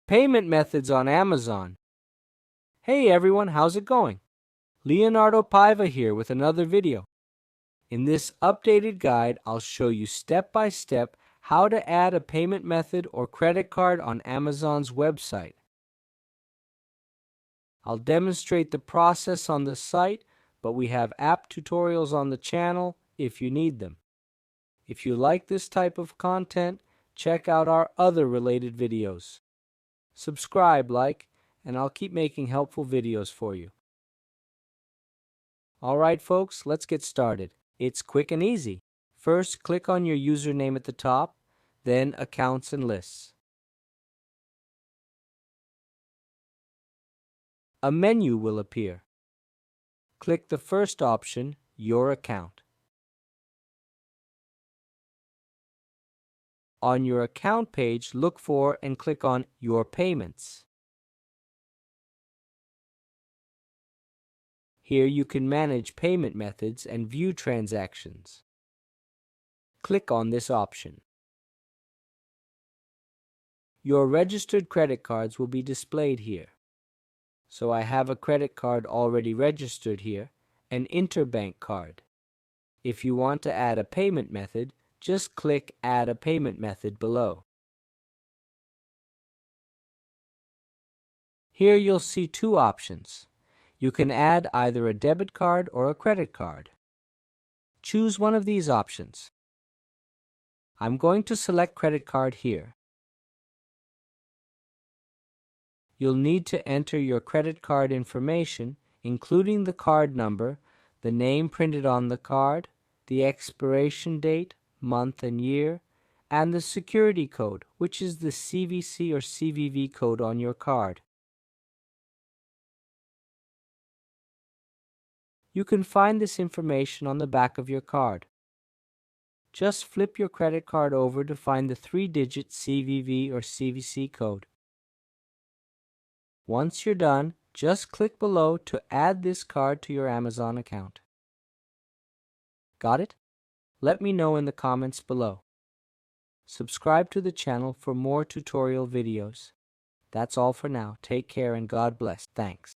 Payment methods on Amazon. Hey everyone, how's it going? Leonardo Paiva here with another video. In this updated guide, I'll show you step by step how to add a payment method or credit card on Amazon's website. I'll demonstrate the process on the site, but we have app tutorials on the channel if you need them. If you like this type of content, check out our other related videos. Subscribe, like, and I'll keep making helpful videos for you. Alright folks, let's get started. It's quick and easy. First, click on your username at the top, then Accounts and Lists. A menu will appear. Click the first option, Your Account. On your account page, look for and click on Your Payments. Here you can manage payment methods and view transactions. Click on this option. Your registered credit cards will be displayed here. So I have a credit card already registered here, an interbank card. If you want to add a payment method, just click Add a Payment Method below. Here you'll see two options. You can add either a debit card or a credit card. Choose one of these options. I'm going to select credit card here. You'll need to enter your credit card information, including the card number, the name printed on the card, the expiration date, month and year, and the security code, which is the CVC or CVV code on your card. You can find this information on the back of your card. Just flip your credit card over to find the 3-digit CVV or CVC code. Once you're done, just click below to add this card to your Amazon account. Got it? Let me know in the comments below. Subscribe to the channel for more tutorial videos. That's all for now. Take care and God bless. Thanks.